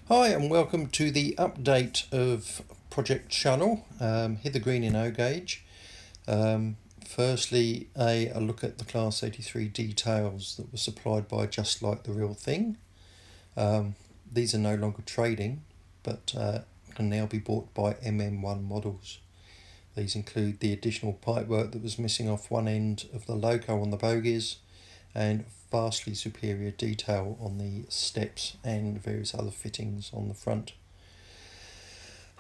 Hi and welcome to the update of Project Channel, Hither Green in O gauge. Firstly, a look at the Class 83 details that were supplied by Just Like the Real Thing. These are no longer trading, but can now be bought by MM1 models. These include the additional pipework that was missing off one end of the loco on the bogies, and vastly superior detail on the steps and various other fittings on the front.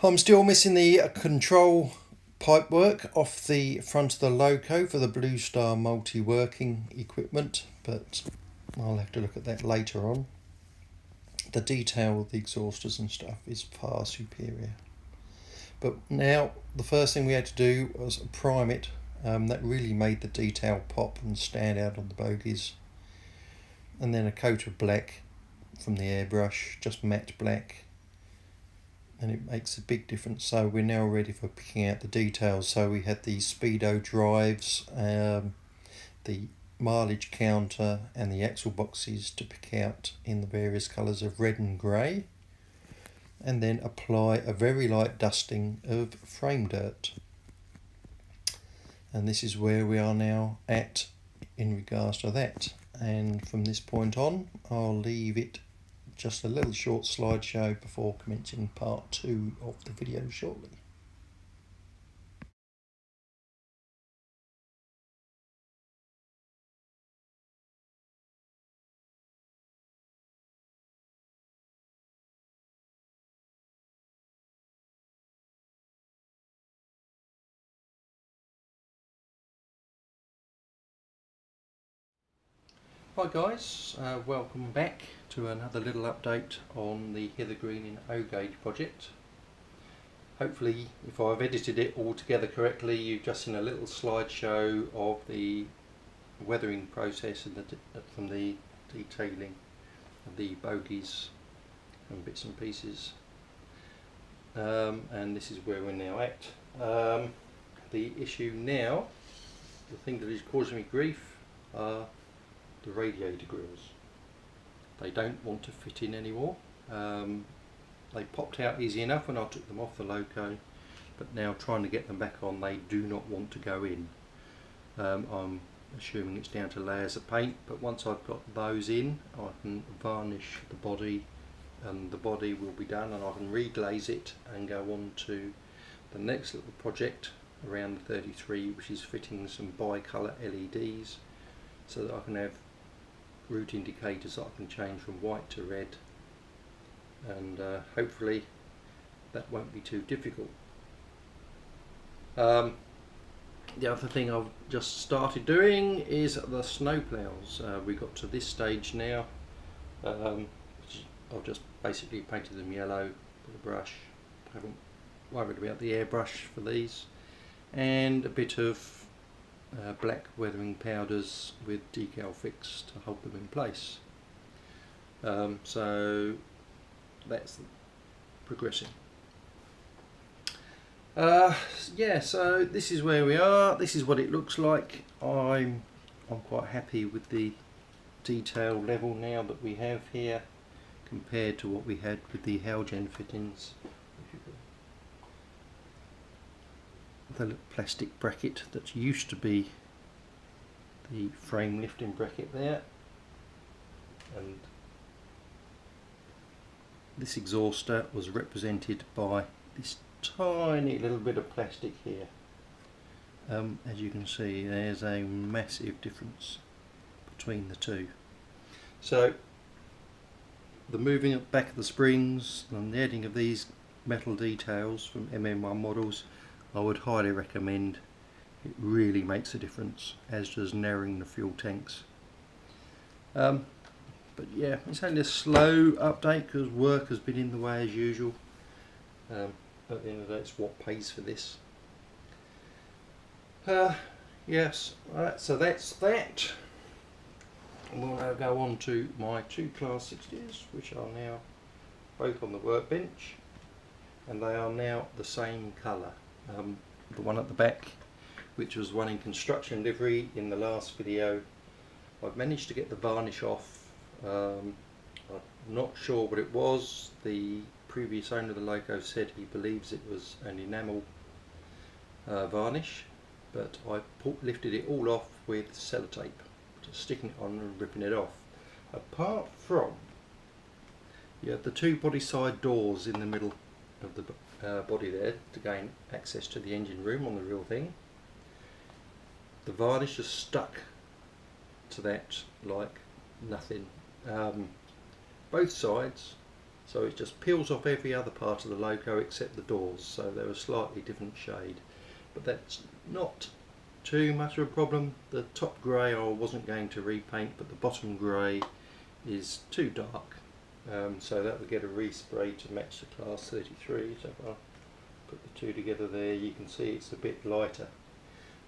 I'm still missing the control pipework off the front of the loco for the Blue Star multi-working equipment, but I'll have to look at that later on. The detail of the exhausters and stuff is far superior. But now the first thing we had to do was prime it. That really made the detail pop and stand out on the bogies. And then a coat of black from the airbrush, just matte black, and it makes a big difference. So we're now ready for picking out the details. So we had the speedo drives, the mileage counter and the axle boxes to pick out in the various colours of red and grey, and then apply a very light dusting of frame dirt. And this is where we are now at in regards to that. And from this point on, I'll leave it just a little short slideshow before commencing part 2 of the video shortly. Hi guys, welcome back to another little update on the Hither Green in O gauge project. Hopefully, if I've edited it all together correctly, you've just seen a little slideshow of the weathering process and from the detailing of the bogies and bits and pieces. And this is where we're now at. The issue now, the thing that is causing me grief, are the radiator grills. They don't want to fit in anymore. They popped out easy enough when I took them off the loco, but now trying to get them back on, they do not want to go in. I'm assuming it's down to layers of paint, but once I've got those in, I can varnish the body and the body will be done, and I can reglaze it and go on to the next little project around the 33, which is fitting some bi-colour LEDs so that I can have route indicators that I can change from white to red, and hopefully that won't be too difficult. The other thing I've just started doing is the snow ploughs. We got to this stage now, which I've just basically painted them yellow with a brush. I haven't worried about the airbrush for these, and a bit of black weathering powders with decal fix to hold them in place. So that's progressing. Yeah, so this is where we are. This is what it looks like. I'm quite happy with the detail level now that we have here compared to what we had with the Heljan fittings. The little plastic bracket that used to be the frame lifting bracket there, and this exhauster was represented by this tiny little bit of plastic here. As you can see, there's a massive difference between the two. So the moving at the back of the springs and the adding of these metal details from MM1 models, I would highly recommend. It really makes a difference, as does narrowing the fuel tanks. But yeah, it's only a slow update because work has been in the way as usual. At the end of the day, it's what pays for this. Yes, alright, so that's that. And we'll now go on to my two Class 60s, which are now both on the workbench, and they are now the same colour. The one at the back, which was one in construction livery in the last video, I've managed to get the varnish off. I not sure what it was. The previous owner of the loco said he believes it was an enamel varnish, but I lifted it all off with sellotape, just sticking it on and ripping it off. Apart from, you have the two body side doors in the middle of the body there to gain access to the engine room on the real thing. The varnish is stuck to that like nothing, both sides, so it just peels off every other part of the loco except the doors, so they're a slightly different shade, but that's not too much of a problem. The top grey I wasn't going to repaint, but the bottom grey is too dark, so that would get a respray to match the class 33. So if I put the two together there, you can see it's a bit lighter,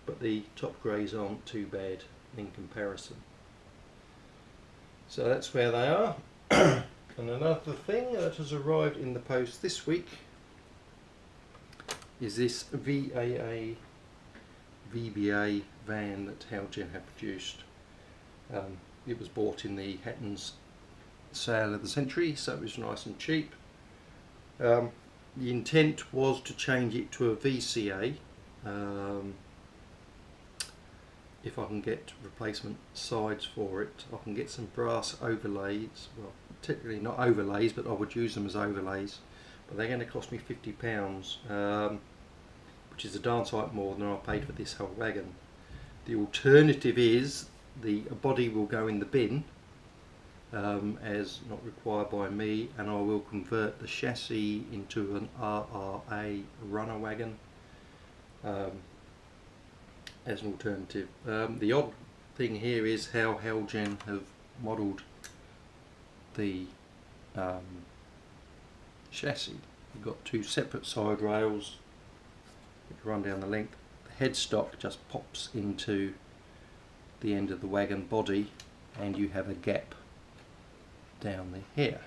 but the top greys aren't too bad in comparison. So that's where they are. And another thing that has arrived in the post this week is this VBA van that Heljan have produced. It was bought in the Hatton's sale of the century, so it was nice and cheap. The intent was to change it to a VCA. If I can get replacement sides for it, I can get some brass overlays. Well, technically not overlays, but I would use them as overlays. But they're going to cost me £50, which is a darn sight more than I paid for this whole wagon. The alternative is the body will go in the bin, as not required by me, and I will convert the chassis into an RRA runner wagon. As an alternative. The odd thing here is how Heljan have modelled the chassis. You've got two separate side rails which run down the length. The headstock just pops into the end of the wagon body, and you have a gap down here,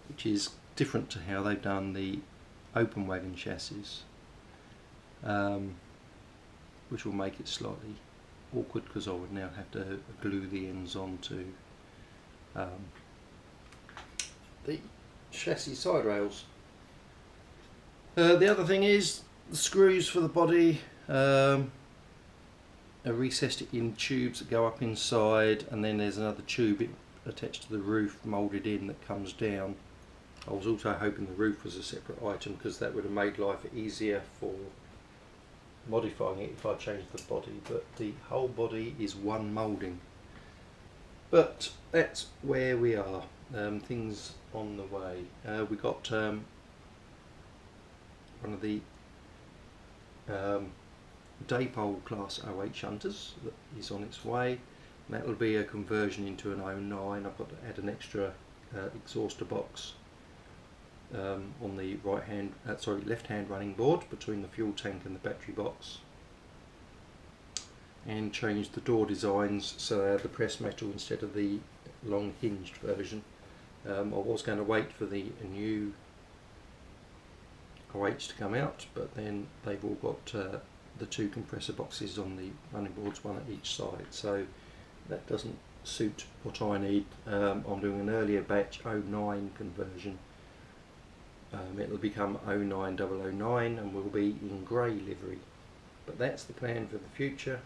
which is different to how they've done the open wagon chassis. Which will make it slightly awkward because I would now have to glue the ends onto the chassis side rails. The other thing is the screws for the body are recessed in tubes that go up inside, and then there's another tube attached to the roof moulded in that comes down. I was also hoping the roof was a separate item because that would have made life easier for modifying it if I changed the body, but the whole body is one moulding. But that's where we are. Things on the way. We got one of the Daypole class 08 shunters that is on its way. That will be a conversion into an 09. I've got to add an extra exhauster box on the left hand running board between the fuel tank and the battery box, and change the door designs so they have the pressed metal instead of the long hinged version. I was going to wait for the new 08s to come out, but then they've all got the two compressor boxes on the running boards, one at each side, so that doesn't suit what I need. I'm doing an earlier batch 09 conversion. It'll become 09009 and will be in grey livery, but that's the plan for the future.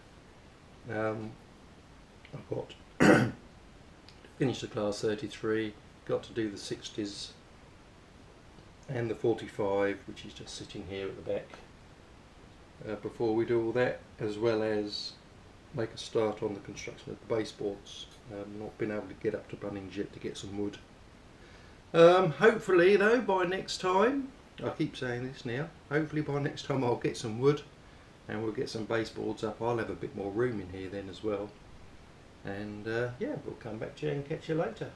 I've got to finish the class 33, got to do the 60s and the 45, which is just sitting here at the back, before we do all that, as well as make a start on the construction of the baseboards. Not been able to get up to Bunnings yet to get some wood. Hopefully though, by next time, I keep saying this now, hopefully by next time I'll get some wood and we'll get some baseboards up. I'll have a bit more room in here then as well, and yeah, we'll come back to you and catch you later.